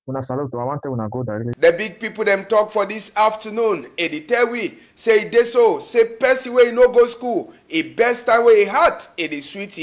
Una salute, I want to una go directly. The big people them talk for this afternoon. E dey tell we say e dey so say person wey no go school, e best time wey e hard, e dey sweet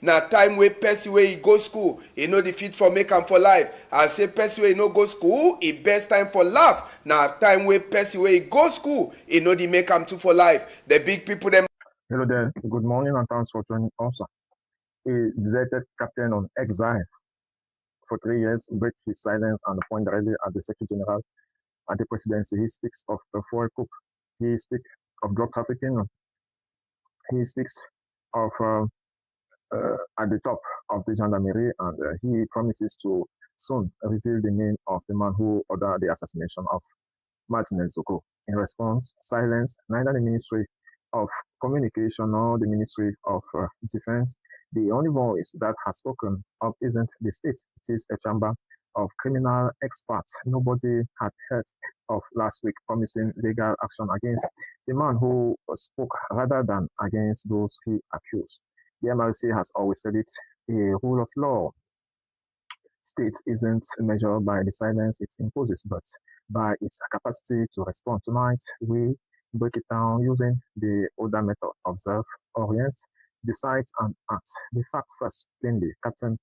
na time wey person wey e go school, e no dey fit for make am for life. As say person wey no go school, e best time for laugh na time wey person wey e go school, e no dey make am too for life. The big people them. Hello there, good morning and thanks for joining us. A deserted captain on exile for 3 years break his silence and point directly at the Secretary General at the presidency. He speaks of a foreign coup. He speaks of drug trafficking. He speaks of at the top of the gendarmerie, and he promises to soon reveal the name of the man who ordered the assassination of Martinez Zoko. In response, silence. Neither the Ministry of Communication nor the Ministry of Defense. The only voice that has spoken up isn't the state, it is a chamber of criminal experts. Nobody had heard of last week promising legal action against the man who spoke rather than against those he accused. The MRC has always said it, a rule of law state isn't measured by the silence it imposes, but by its capacity to respond. Tonight, we break it down using the older method: observe, orient, decide, and act. The fact first, plainly, Captain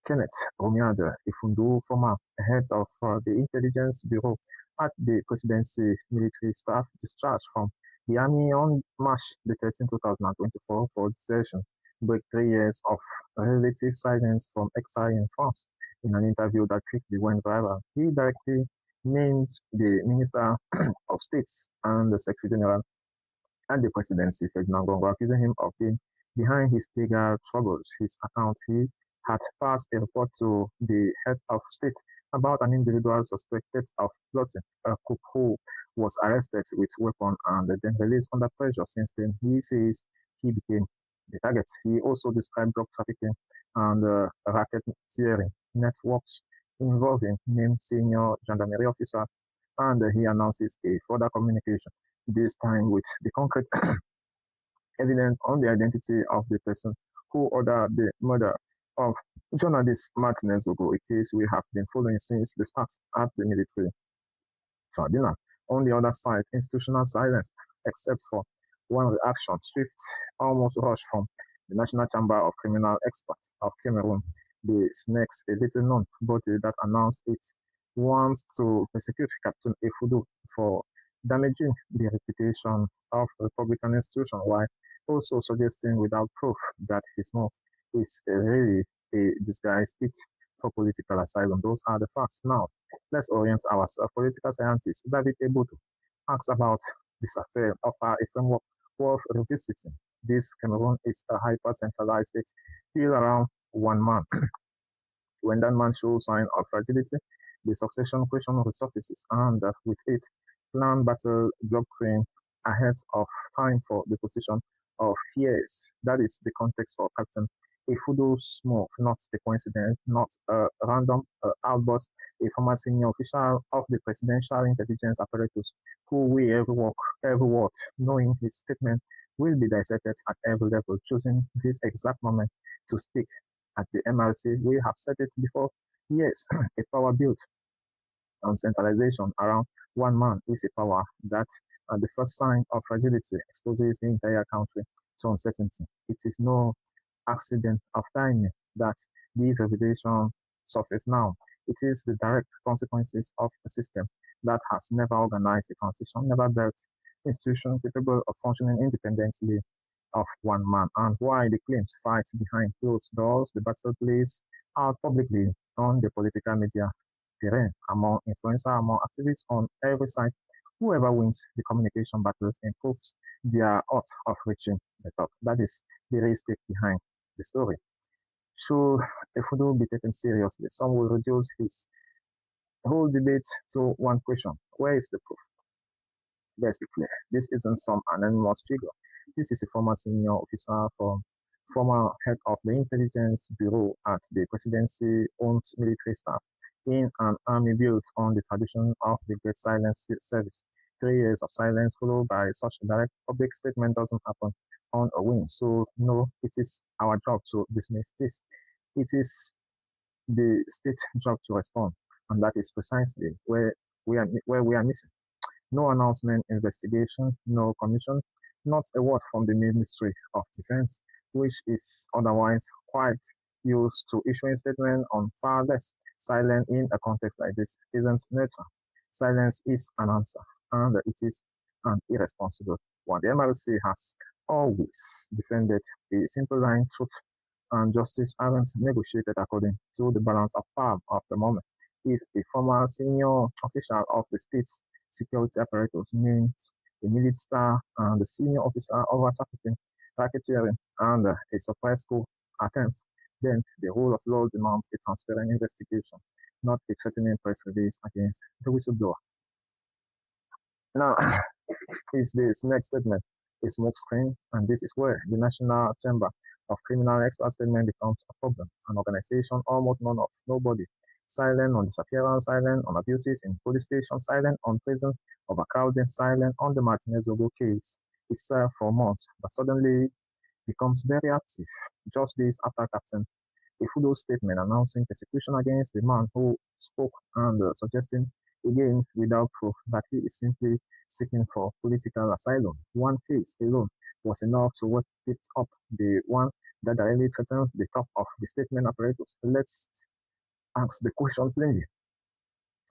Kenneth Omiade Effoudou, former head of the Intelligence Bureau at the Presidency Military Staff, discharged from the Army on March the 13th, 2024 for desertion, break 3 years of relative silence from exile in France. In an interview that quickly went viral, he directly named the Minister of States and the Secretary General at the presidency, Ferdinand Gongo, accusing him of being behind his legal troubles. His account, he had passed a report to the head of state about an individual suspected of plotting a coup who was arrested with weapon and then released under pressure. Since then, he says he became the target. He also described drug trafficking and racketeering networks involving named senior gendarmerie officer, and he announces a further communication, this time with the concrete evidence on the identity of the person who ordered the murder of journalist Martinez Ogo, a case we have been following since the start at the military tribunal. On the other side, institutional silence, except for one reaction, swift, almost rush from the National Chamber of Criminal Experts of Cameroon, the SNEX, a little known body that announced it wants to persecute Captain Effoudou for damaging the reputation of Republican institution, while also suggesting without proof that his move is really a disguised pit for political asylum. Those are the facts. Now, let's orient ourselves. Political scientist David Ebudu asks about this affair of a framework worth revisiting. This Cameroon is a hyper-centralized state built around one man. When that man shows sign of fragility, the succession question resurfaces, and with it, planned battle job crane ahead of time for the position of years. That is the context for Captain Effoudou's move, not a coincidence, not a random outburst. A former senior official of the presidential intelligence apparatus, who we every word, knowing his statement will be dissected at every level, choosing this exact moment to speak at the MRC. We have said it before. Yes, a power built on centralization around one man is a power that, at the first sign of fragility, exposes the entire country to uncertainty. It is no accident of timing that these revelations surface now. It is the direct consequences of a system that has never organized a transition, never built institutions capable of functioning independently of one man, and why the claims fight behind closed doors, the battle plays out publicly on the political media terrain, among influencers, among activists on every side. Whoever wins the communication battles improves their odds of reaching the top. That is the real stake behind the story. Should Effoudou be taken seriously? Some will reduce his whole debate to one question: where is the proof? Let's be clear. This isn't some anonymous figure. This is a former senior officer from former head of the Intelligence Bureau at the presidency owned military staff in an army built on the tradition of the Great Silence Service. 3 years of silence followed by such a direct public statement doesn't happen on a whim. So, no, it is our job to dismiss this. It is the state job to respond. and that is precisely where we are missing. No announcement, investigation, no commission, not a word from the Ministry of Defense, which is otherwise quite used to issuing statements on far less. Silence in a context like this isn't neutral. Silence is an answer, and it is an irresponsible one. The MRC has always defended the simple line truth and justice aren't negotiated according to the balance of power of the moment. If a former senior official of the state's security apparatus means a military star and the senior officer over trafficking, racketeering, and a suppressed coup attempt, then the rule of law demands a transparent investigation, not a threatening press release against the whistleblower. Now, is this next statement a smokescreen? And this is where the National Chamber of Criminal Experts statement becomes a problem. An organization almost known of nobody, silent on disappearance, silent on abuses in police stations, silent on prison overcrowding, silent on the Martinez Ogo case itself for months, but suddenly becomes very active just days after Captain Effoudou's statement announcing persecution against the man who spoke and suggesting again without proof that he is simply seeking for political asylum. One case alone was enough to wake it up, the one that directly threatens the top of the statement apparatus. Let's ask the question plainly.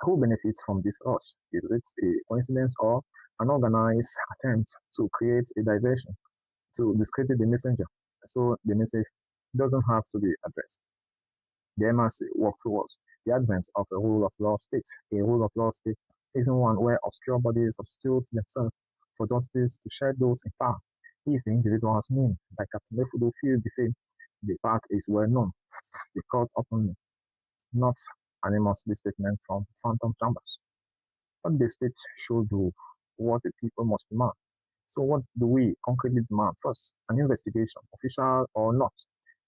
Who benefits from this rush? Is it a coincidence or an organized attempt to create a diversion, to discredit the messenger, so the message doesn't have to be addressed? The MRC worked towards the advent of a rule of law state. A rule of law state isn't one where obscure bodies substitute themselves for justice to shed those in power. If the individual's name, like Captain Effoudou, feel defamed, the path is well known. The court openly, not anonymously statement from phantom chambers. What the state should do, what the people must demand. So what do we concretely demand? First, an investigation, official or not,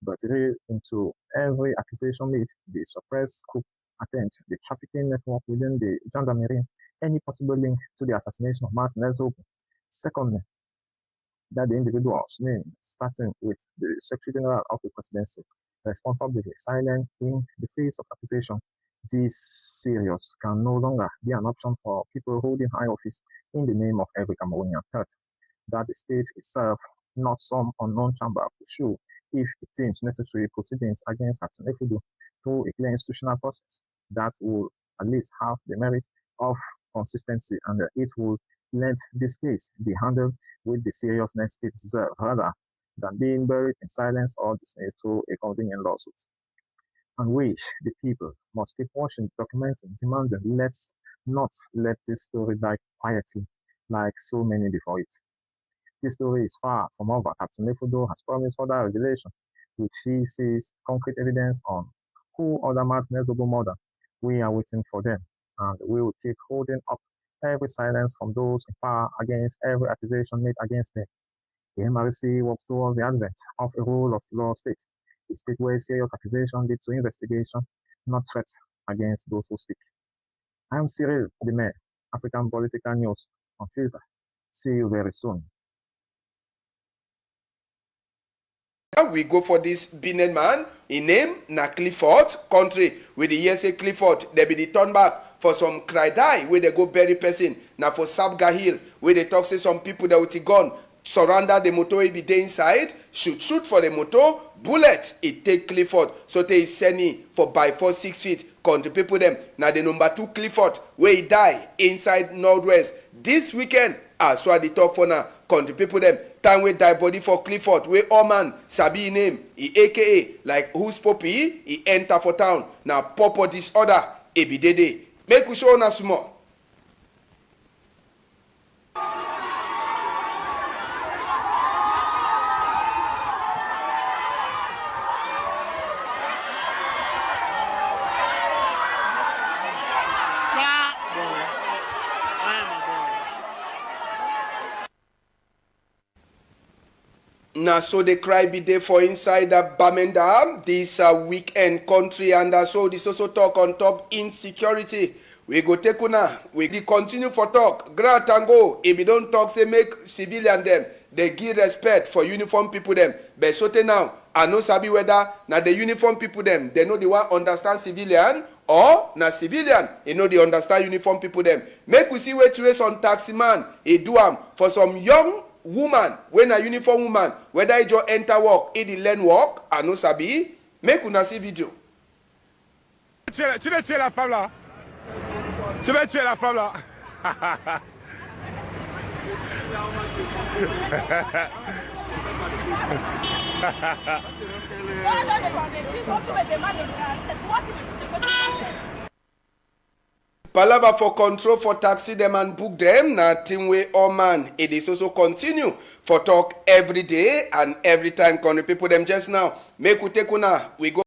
but real into every accusation made, the suppressed coup attempt, the trafficking network within the gendarmerie, any possible link to the assassination of Martinez Ogo. Secondly, that the individual's name, starting with the Secretary General of the Presidency, respond publicly, silent in the face of accusation. This serious can no longer be an option for people holding high office in the name of every Cameroonian. Third, that the state itself, not some unknown chamber, pursue, if it deems necessary, proceedings against Captain Effoudou through a clear institutional process that will at least have the merit of consistency, and it will let this case be handled with the seriousness it deserves, rather than being buried in silence or dismissed through a convenient lawsuit. And we, the people, must keep watching, documenting, demanding. Let's not let this story die quietly like so many before it. This story is far from over. Captain Effoudou has promised further revelation, which he sees concrete evidence on. Who other Martinez Ogo murder? We are waiting for them, and we will keep holding up every silence from those in power against every accusation made against them. The MRC works towards the advent of a rule of law state, a state where serious accusation leads to investigation, not threats against those who speak. I am Cyril the Mayor, African Political News on Filter. See you very soon. We go for this Benin man. In name na Clifford, country with the year say Clifford. They be the turn back for some cry die where they go bury person. Now for Sabga Hill where they talk say some people that with a gun surrender the motor, he be there inside, shoot for the motor, bullet, it take Clifford, so they send for by 4-6 feet, country people them. Now the number 2 Clifford, where he die inside Northwest. This weekend, as what they talk for now, country people them, time we die body for Clifford, where all man, sabi name, he aka, like who's Poppy, he enter for town. Now pop disorder, he be day. Make we show us more. Now, so the cry be there for inside Bamenda this weekend country, and so this also talk on top insecurity. We go take una, we continue for talk. Grant and go. If you don't talk, say make civilian them. They give respect for uniform people them. But so now, I know sabi whether now the uniform people them, they know the one understand civilian or na civilian e no dey understand uniform people dem. Make we see wetin some taxi man e do am for some young woman wey na uniform woman, whether e just enter work, e dey learn work, I no sabi. Make una see video. Tu veux tuer la femme là. Tu veux tuer la femme là. Palava for control for taxi them and book them. Na team way all man. It is also continue for talk every day and every time. Country people them just now. Make we take una. We go.